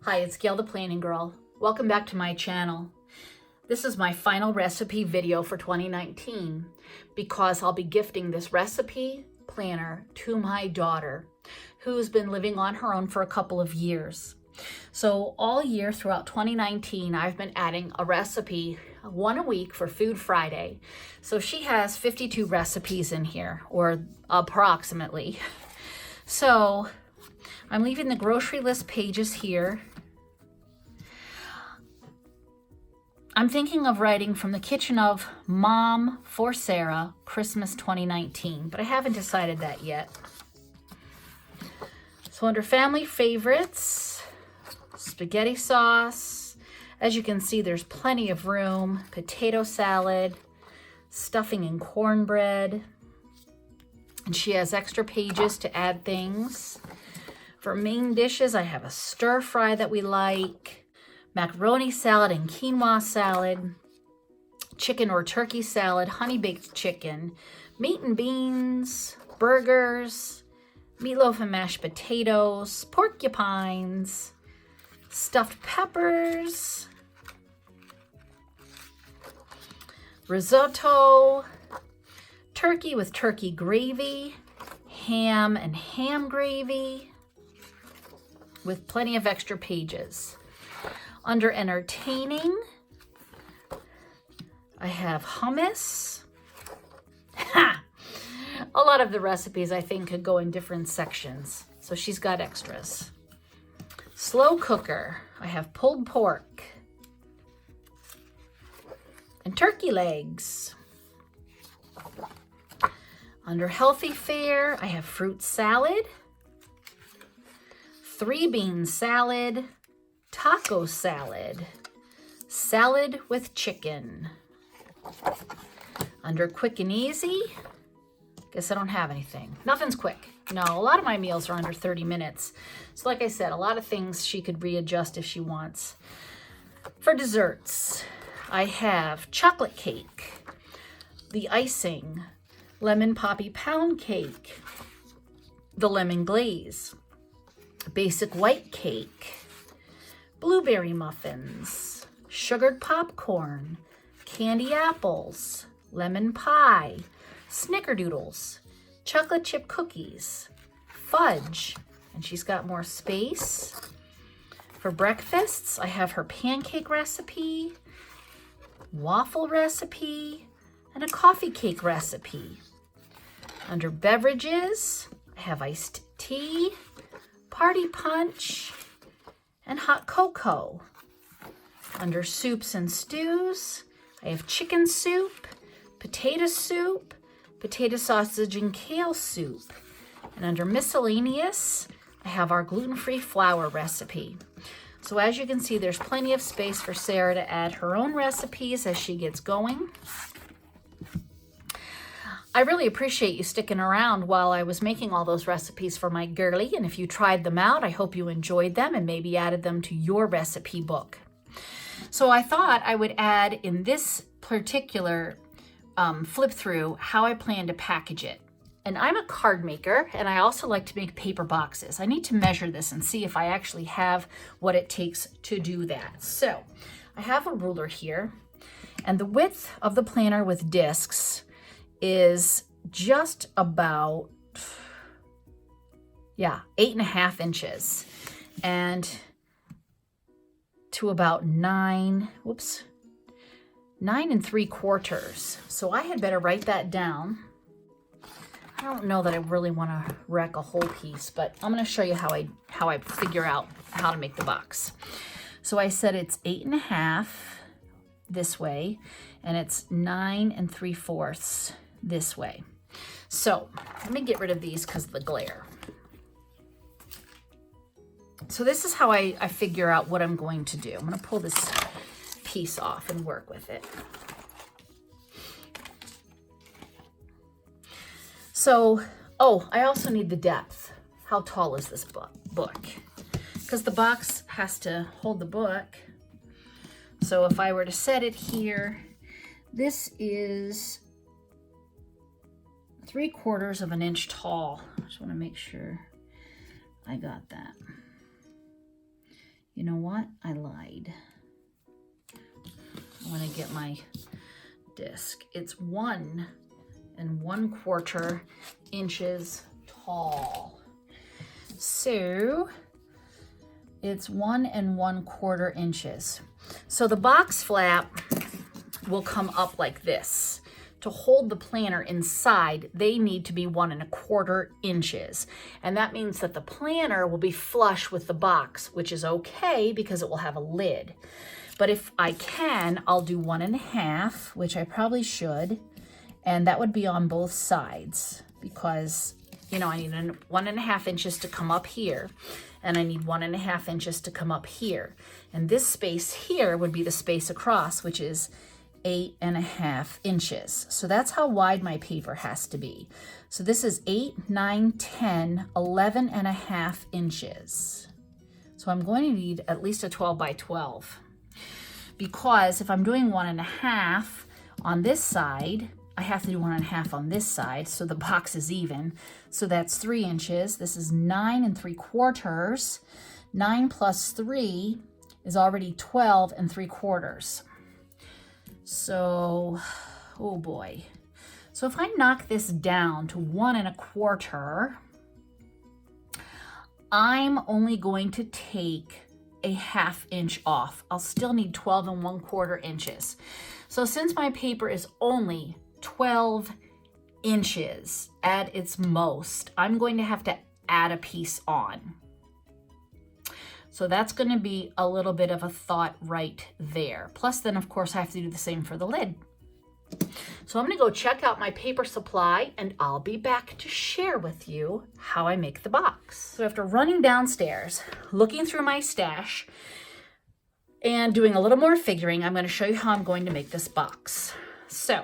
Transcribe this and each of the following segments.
Hi, it's Gail the Planning Girl. Welcome back to my channel. This is my final recipe video for 2019 because I'll be gifting this recipe planner to my daughter who's been living on her own for a couple of years. So all year throughout 2019, I've been adding a recipe, one a week for Food Friday. So she has 52 recipes in here, or approximately. So I'm leaving the grocery list pages here. I'm thinking of writing from the kitchen of Mom for Sara, Christmas 2019, but I haven't decided that yet. So under family favorites, spaghetti sauce. As you can see, there's plenty of room. Potato salad, stuffing and cornbread. And she has extra pages to add things. For main dishes, I have a stir fry that we like. Macaroni salad and quinoa salad, chicken or turkey salad, honey baked chicken, meat and beans, burgers, meatloaf and mashed potatoes, porcupines, stuffed peppers, risotto, turkey with turkey gravy, ham and ham gravy, with plenty of extra pages. Under entertaining, I have hummus. A lot of the recipes I think could go in different sections, so she's got extras. Slow cooker, I have pulled pork and turkey legs. Under healthy fare, I have fruit salad, 3-bean salad, taco salad, salad with chicken. Under quick and easy, guess I don't have anything. Nothing's quick. No, a lot of my meals are under 30 minutes. So like I said, a lot of things she could readjust if she wants. For desserts, I have chocolate cake, the icing, lemon poppy pound cake, the lemon glaze, basic white cake, blueberry muffins, sugared popcorn, candy apples, lemon pie, snickerdoodles, chocolate chip cookies, fudge, and she's got more space. For breakfasts, I have her pancake recipe, waffle recipe, and a coffee cake recipe. Under beverages, I have iced tea, party punch, and hot cocoa. Under soups and stews, I have chicken soup, potato sausage and kale soup. And under miscellaneous, I have our gluten-free flour recipe. So as you can see, there's plenty of space for Sara to add her own recipes as she gets going. I really appreciate you sticking around while I was making all those recipes for my girlie, and if you tried them out, I hope you enjoyed them and maybe added them to your recipe book. So I thought I would add in this particular flip through how I plan to package it. And I'm a card maker, and I also like to make paper boxes. I need to measure this and see if I actually have what it takes to do that. So I have a ruler here, and the width of the planner with discs is just about, 8.5 inches, and to about 9 3/4. So I had better write that down. I don't know that I really want to wreck a whole piece, but I'm going to show you how I figure out how to make the box. So I said it's 8.5 this way, and it's 9 3/4 this way. So let me get rid of these because of the glare. So this is how I figure out what I'm going to do. I'm going to pull this piece off and work with it. So, I also need the depth. How tall is this book? Because the box has to hold the book. So if I were to set it here, this is 3/4 of an inch tall. I just want to make sure I got that. You know what? I lied. I want to get my disc. It's 1 1/4 inches tall. So it's 1 1/4 inches. So the box flap will come up like this. To hold the planner inside, they need to be 1 1/4 inches. And that means that the planner will be flush with the box, which is okay because it will have a lid. But if I can, I'll do 1 1/2, which I probably should. And that would be on both sides because, you know, I need 1 1/2 inches to come up here. And I need 1 1/2 inches to come up here. And this space here would be the space across, which is 8 1/2 inches. So that's how wide my paper has to be. So this is 8, 9, 10, 11 1/2 inches. So I'm going to need at least a 12 by 12. Because if I'm doing 1 1/2 on this side, I have to do 1 1/2 on this side, so the box is even. So that's 3 inches. This is 9 3/4. 9 plus 3 is already 12 3/4. So, oh boy. So if I knock this down to 1 1/4, I'm only going to take a 1/2 inch off. I'll still need 12 1/4 inches. So since my paper is only 12 inches at its most, I'm going to have to add a piece on. So that's going to be a little bit of a thought right there. Plus then, of course, I have to do the same for the lid. So I'm going to go check out my paper supply and I'll be back to share with you how I make the box. So after running downstairs, looking through my stash, and doing a little more figuring, I'm going to show you how I'm going to make this box. So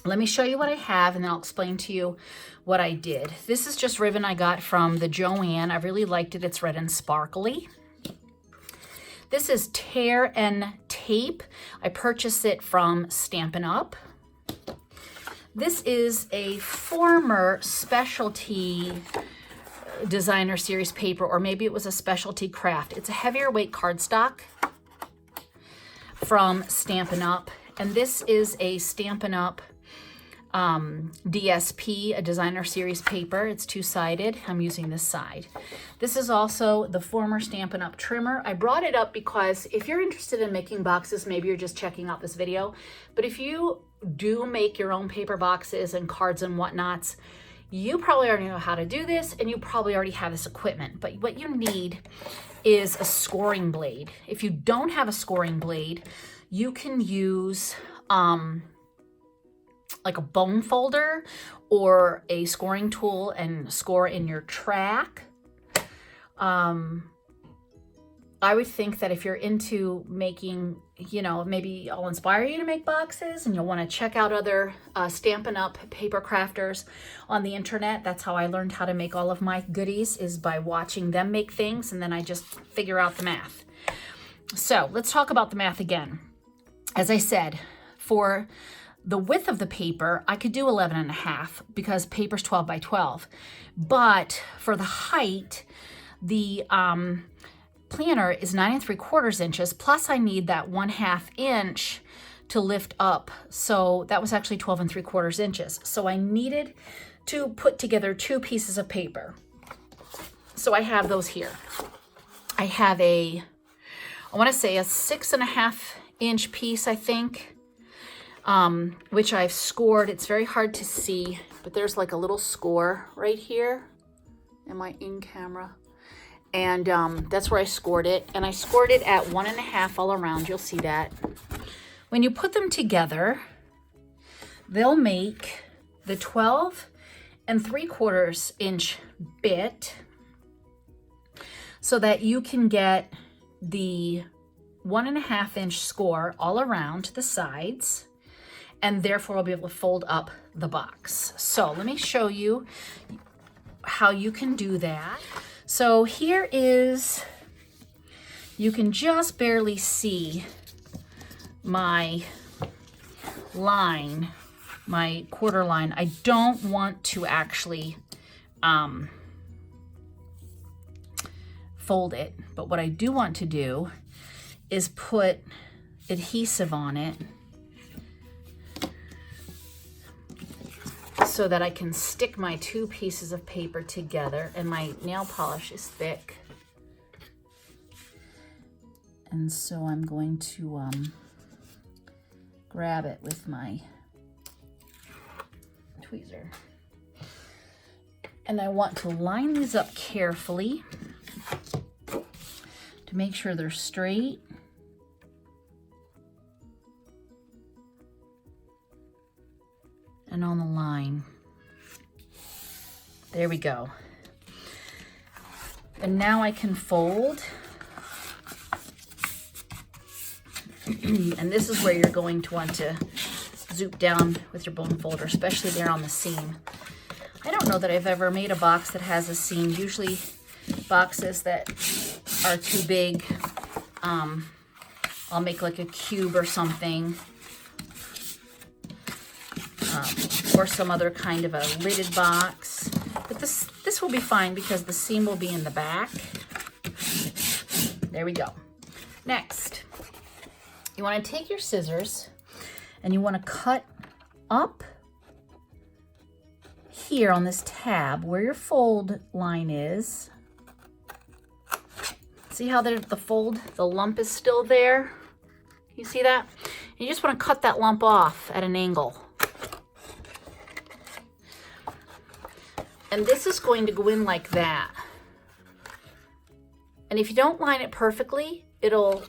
let me show you what I have and then I'll explain to you what I did. This is just ribbon I got from the Joann. I really liked it. It's red and sparkly. This is tear and tape. I purchased it from Stampin' Up. This is a former specialty designer series paper, or maybe it was a specialty craft. It's a heavier weight cardstock from Stampin' Up. And this is a Stampin' Up DSP, a designer series paper. It's two-sided. I'm using this side. This is also the former Stampin' Up trimmer. I brought it up because if you're interested in making boxes, maybe you're just checking out this video, but if you do make your own paper boxes and cards and whatnots, you probably already know how to do this and you probably already have this equipment, but what you need is a scoring blade. If you don't have a scoring blade, you can use like a bone folder or a scoring tool and score in your track. I would think that if you're into making, you know, maybe I'll inspire you to make boxes and you'll want to check out other Stampin' Up paper crafters on the internet. That's how I learned how to make all of my goodies, is by watching them make things, and then I just figure out the math. So let's talk about the math again. As I said, for the width of the paper, I could do 11 1/2 because paper's 12 by 12. But for the height, the planner is 9 3/4 inches, plus I need that 1/2 inch to lift up. So that was actually 12 3/4 inches. So I needed to put together 2 pieces of paper. So I have those here. I have I want to say a 6 1/2 inch piece, I think, which I've scored. It's very hard to see, but there's like a little score right here in my in-camera. And that's where I scored it. And I scored it at 1 1/2 all around. You'll see that. When you put them together, they'll make the 12 3/4 inch bit so that you can get the 1 1/2 inch score all around the sides, and therefore I'll be able to fold up the box. So let me show you how you can do that. So here is, you can just barely see my line, my quarter line. I don't want to actually fold it, but what I do want to do is put adhesive on it so that I can stick my two pieces of paper together, and my nail polish is thick. And so I'm going to grab it with my tweezer. And I want to line these up carefully to make sure they're straight. And on the line. There we go. And now I can fold. And this is where you're going to want to zoop down with your bone folder, especially there on the seam. I don't know that I've ever made a box that has a seam. Usually boxes that are too big, I'll make like a cube or something. Or some other kind of a lidded box. But this will be fine because the seam will be in the back. There we go. Next, you want to take your scissors and you want to cut up here on this tab where your fold line is. See how the fold, the lump is still there? You see that? You just want to cut that lump off at an angle. And this is going to go in like that. And if you don't line it perfectly, you'll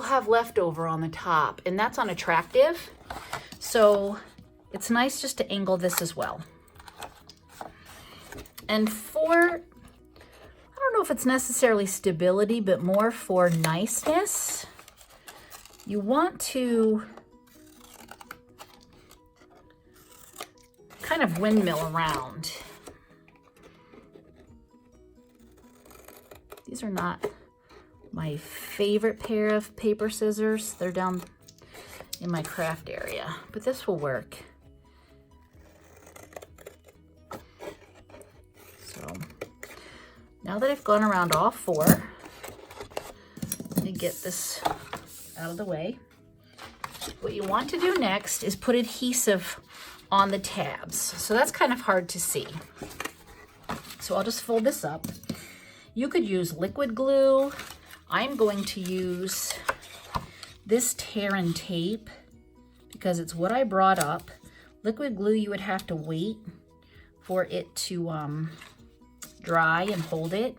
have leftover on the top, and that's unattractive. So it's nice just to angle this as well. And for, I don't know if it's necessarily stability, but more for niceness, you want to kind of windmill around. These are not my favorite pair of paper scissors. They're down in my craft area, but this will work. So now that I've gone around all four, let me get this out of the way. What you want to do next is put adhesive on the tabs. So that's kind of hard to see. So I'll just fold this up. You could use liquid glue. I'm going to use this tear and tape because it's what I brought up. Liquid glue, you would have to wait for it to dry and hold it.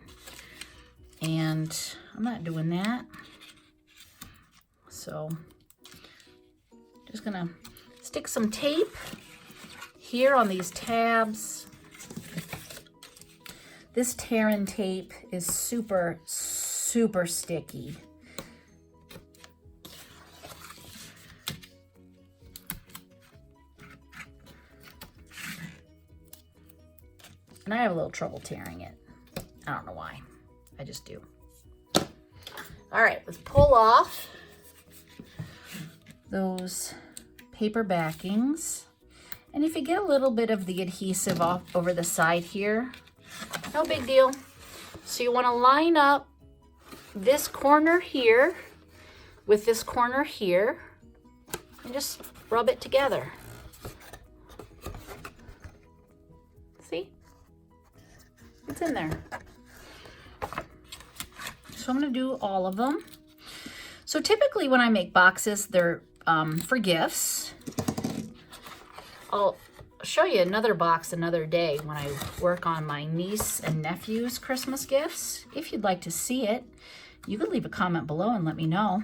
And I'm not doing that. So just gonna stick some tape here on these tabs. This tear and tape is super, super sticky. And I have a little trouble tearing it. I don't know why. I just do. All right, let's pull off those paper backings. And if you get a little bit of the adhesive off over the side here, no big deal. So you want to line up this corner here with this corner here and just rub it together. See? It's in there. So I'm going to do all of them. So typically when I make boxes, they're for gifts. I'll show you another box another day when I work on my niece and nephew's Christmas gifts. If you'd like to see it, you could leave a comment below and let me know.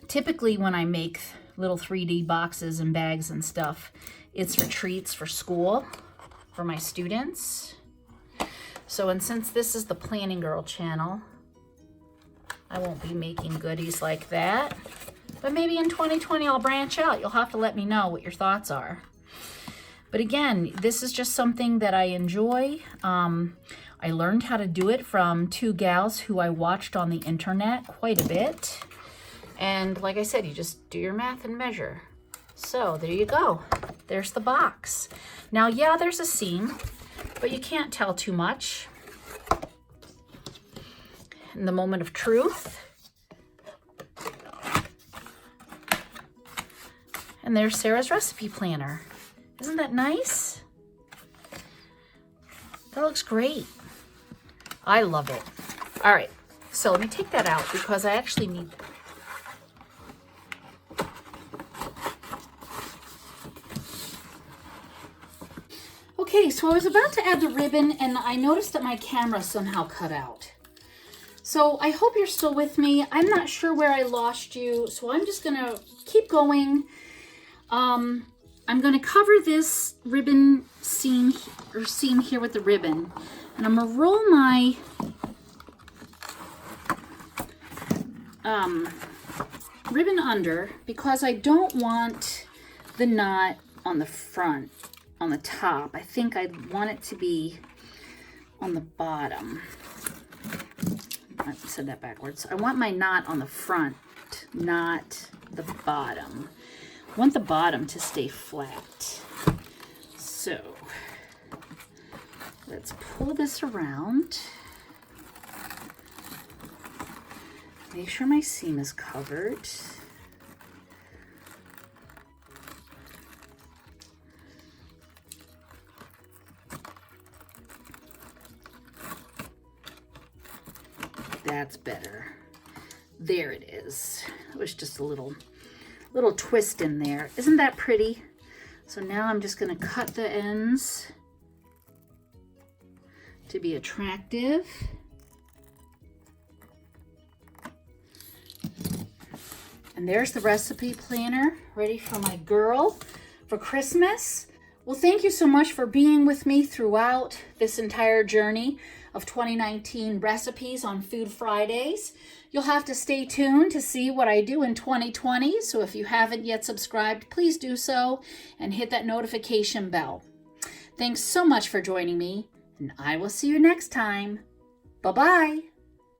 Typically when I make little 3D boxes and bags and stuff, it's for treats for school, for my students. So, and since this is the Planning Girl channel, I won't be making goodies like that. But maybe in 2020 I'll branch out. You'll have to let me know what your thoughts are. But again, this is just something that I enjoy. I learned how to do it from two gals who I watched on the internet quite a bit. And like I said, you just do your math and measure. So there you go. There's the box. Now, yeah, there's a seam, but you can't tell too much. in the moment of truth. And there's Sarah's recipe planner. Isn't that nice? That looks great. I love it. All right, so let me take that out because I actually need... Okay, so I was about to add the ribbon and I noticed that my camera somehow cut out. So I hope you're still with me. I'm not sure where I lost you, so I'm just gonna keep going. I'm going to cover this ribbon seam here with the ribbon, and I'm going to roll my ribbon under because I don't want the knot on the front, on the top. I think I want it to be on the bottom. I said that backwards. I want my knot on the front, not the bottom. I want the bottom to stay flat. So let's pull this around. Make sure my seam is covered. That's better. There it is. It was just a little twist in there. Isn't that pretty? So now I'm just going to cut the ends to be attractive. And there's the recipe planner ready for my girl for Christmas. Well, thank you so much for being with me throughout this entire journey of 2019 recipes on Food Fridays. You'll have to stay tuned to see what I do in 2020. So if you haven't yet subscribed, please do so and hit that notification bell. Thanks so much for joining me, and I will see you next time. Bye-bye.